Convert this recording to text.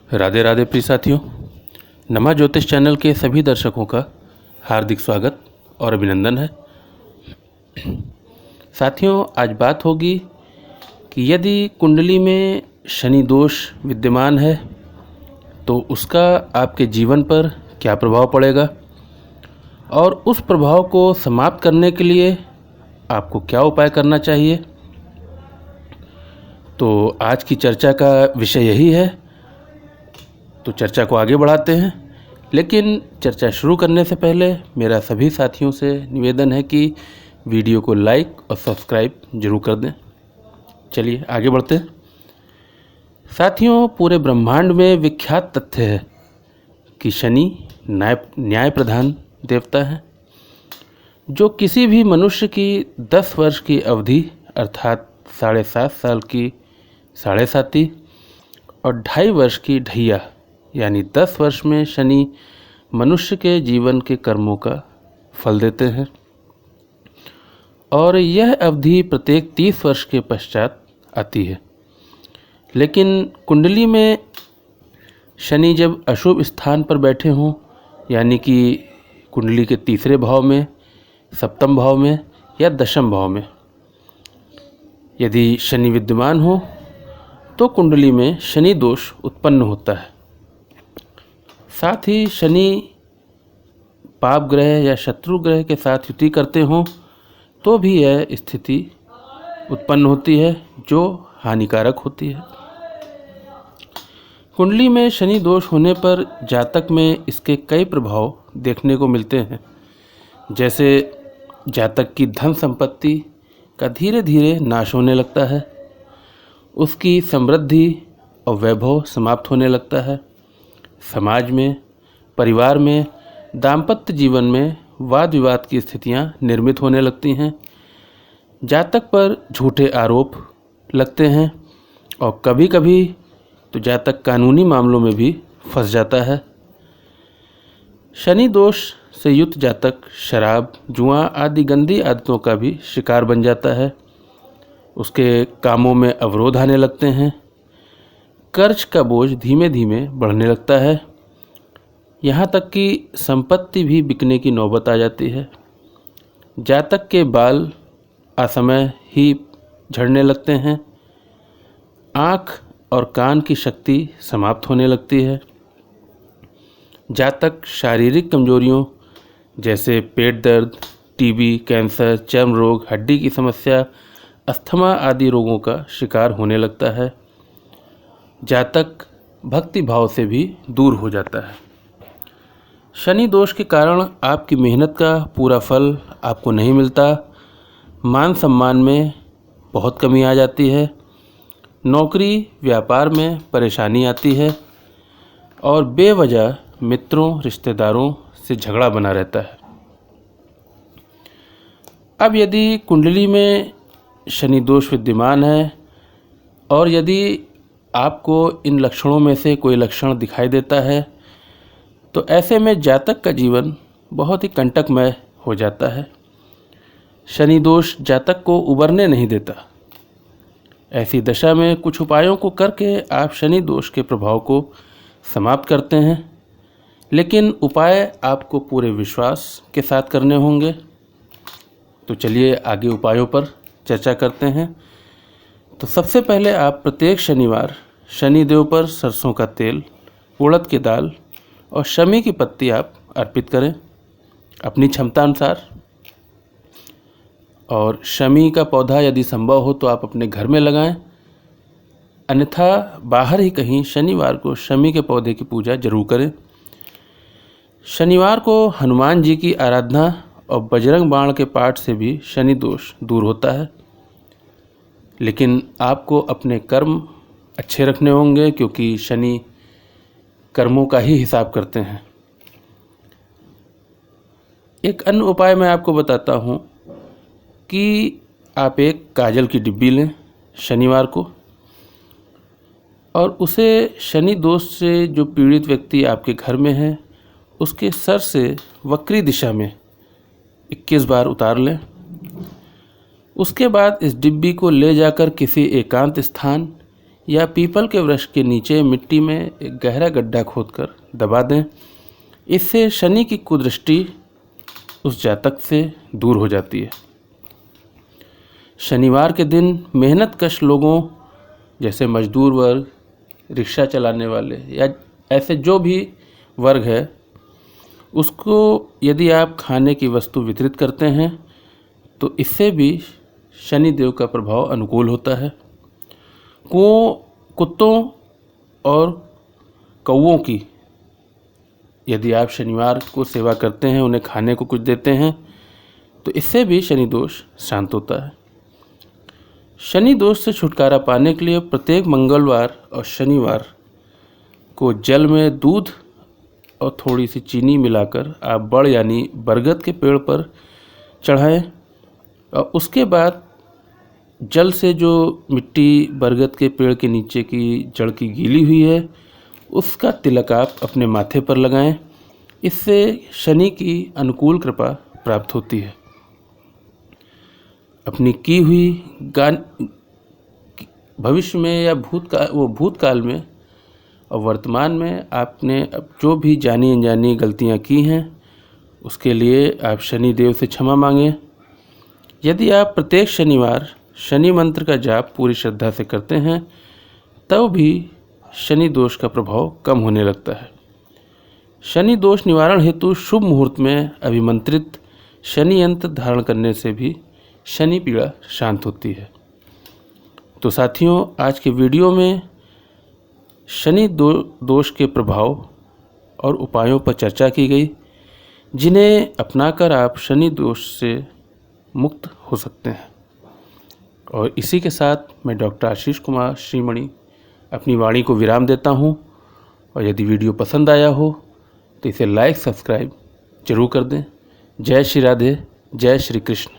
राधे राधे प्रिय साथियों, नमा ज्योतिष चैनल के सभी दर्शकों का हार्दिक स्वागत और अभिनंदन है। साथियों, आज बात होगी कि यदि कुंडली में शनि दोष विद्यमान है तो उसका आपके जीवन पर क्या प्रभाव पड़ेगा और उस प्रभाव को समाप्त करने के लिए आपको क्या उपाय करना चाहिए। तो आज की चर्चा का विषय यही है। तो चर्चा को आगे बढ़ाते हैं, लेकिन चर्चा शुरू करने से पहले मेरा सभी साथियों से निवेदन है कि वीडियो को लाइक और सब्सक्राइब जरूर कर दें। चलिए आगे बढ़ते हैं। साथियों, पूरे ब्रह्मांड में विख्यात तथ्य है कि शनि न्याय प्रधान देवता है, जो किसी भी मनुष्य की 10 वर्ष की अवधि अर्थात 7.5 साल की 7.5 और 2.5 वर्ष की ढैया यानी 10 वर्ष में शनि मनुष्य के जीवन के कर्मों का फल देते हैं और यह अवधि प्रत्येक 30 वर्ष के पश्चात आती है। लेकिन कुंडली में शनि जब अशुभ स्थान पर बैठे हों, यानी कि कुंडली के तीसरे भाव में, सप्तम भाव में या दशम भाव में यदि शनि विद्यमान हो तो कुंडली में शनि दोष उत्पन्न होता है। साथ ही शनि पाप ग्रह या शत्रु ग्रह के साथ युति करते हों तो भी यह स्थिति उत्पन्न होती है, जो हानिकारक होती है। कुंडली में शनि दोष होने पर जातक में इसके कई प्रभाव देखने को मिलते हैं, जैसे जातक की धन संपत्ति का धीरे धीरे नाश होने लगता है, उसकी समृद्धि और वैभव समाप्त होने लगता है, समाज में, परिवार में, दाम्पत्य जीवन में वाद विवाद की स्थितियां निर्मित होने लगती हैं, जातक पर झूठे आरोप लगते हैं और कभी कभी तो जातक कानूनी मामलों में भी फंस जाता है। शनि दोष से युक्त जातक शराब, जुआ आदि गंदी आदतों का भी शिकार बन जाता है, उसके कामों में अवरोध आने लगते हैं, कर्ज का बोझ धीमे धीमे बढ़ने लगता है, यहाँ तक कि संपत्ति भी बिकने की नौबत आ जाती है। जातक के बाल असमय ही झड़ने लगते हैं, आँख और कान की शक्ति समाप्त होने लगती है, जातक शारीरिक कमजोरियों जैसे पेट दर्द, टीबी, कैंसर, चर्म रोग, हड्डी की समस्या, अस्थमा आदि रोगों का शिकार होने लगता है, जातक भक्ति भाव से भी दूर हो जाता है। शनि दोष के कारण आपकी मेहनत का पूरा फल आपको नहीं मिलता, मान सम्मान में बहुत कमी आ जाती है, नौकरी व्यापार में परेशानी आती है और बेवजह मित्रों रिश्तेदारों से झगड़ा बना रहता है। अब यदि कुंडली में शनि दोष विद्यमान है और यदि आपको इन लक्षणों में से कोई लक्षण दिखाई देता है तो ऐसे में जातक का जीवन बहुत ही कंटकमय हो जाता है। शनि दोष जातक को उबरने नहीं देता। ऐसी दशा में कुछ उपायों को करके आप शनि दोष के प्रभाव को समाप्त करते हैं, लेकिन उपाय आपको पूरे विश्वास के साथ करने होंगे। तो चलिए आगे उपायों पर चर्चा करते हैं। तो सबसे पहले आप प्रत्येक शनिवार शनिदेव पर सरसों का तेल, उड़द की दाल और शमी की पत्ती आप अर्पित करें अपनी क्षमता अनुसार। और शमी का पौधा यदि संभव हो तो आप अपने घर में लगाएं, अन्यथा बाहर ही कहीं शनिवार को शमी के पौधे की पूजा जरूर करें। शनिवार को हनुमान जी की आराधना और बजरंग बाण के पाठ से भी शनि दोष दूर होता है। लेकिन आपको अपने कर्म अच्छे रखने होंगे, क्योंकि शनि कर्मों का ही हिसाब करते हैं। एक अन्य उपाय मैं आपको बताता हूँ कि आप एक काजल की डिब्बी लें शनिवार को और उसे शनि दोष से जो पीड़ित व्यक्ति आपके घर में है उसके सर से वक्री दिशा में 21 बार उतार लें। उसके बाद इस डिब्बी को ले जाकर किसी एकांत स्थान या पीपल के वृक्ष के नीचे मिट्टी में एक गहरा गड्ढा खोदकर दबा दें। इससे शनि की कुदृष्टि उस जातक से दूर हो जाती है। शनिवार के दिन मेहनतकश लोगों जैसे मजदूर वर्ग, रिक्शा चलाने वाले या ऐसे जो भी वर्ग है, उसको यदि आप खाने की वस्तु वितरित करते हैं तो इससे भी शनि देव का प्रभाव अनुकूल होता है। कुत्तों और कौवों की यदि आप शनिवार को सेवा करते हैं, उन्हें खाने को कुछ देते हैं, तो इससे भी शनि दोष शांत होता है। शनि दोष से छुटकारा पाने के लिए प्रत्येक मंगलवार और शनिवार को जल में दूध और थोड़ी सी चीनी मिलाकर आप बड़ यानी बरगद के पेड़ पर चढ़ाएं और उसके बाद जल से जो मिट्टी बरगद के पेड़ के नीचे की जड़ की गीली हुई है उसका तिलक आप अपने माथे पर लगाएं। इससे शनि की अनुकूल कृपा प्राप्त होती है। अपनी की हुई भविष्य में या भूतकाल में और वर्तमान में आपने जो भी जानी अनजानी गलतियां की हैं उसके लिए आप शनि देव से क्षमा मांगें। यदि आप प्रत्येक शनिवार शनि मंत्र का जाप पूरी श्रद्धा से करते हैं तब भी शनि दोष का प्रभाव कम होने लगता है। शनि दोष निवारण हेतु शुभ मुहूर्त में अभिमंत्रित शनि यंत्र धारण करने से भी शनि पीड़ा शांत होती है। तो साथियों, आज के वीडियो में शनि दोष के प्रभाव और उपायों पर चर्चा की गई, जिन्हें अपनाकर आप शनि दोष से मुक्त हो सकते हैं। और इसी के साथ मैं डॉक्टर आशीष कुमार श्रीमणि अपनी वाणी को विराम देता हूँ। और यदि वीडियो पसंद आया हो तो इसे लाइक सब्सक्राइब जरूर कर दें। जय श्री राधे, जय श्री कृष्ण।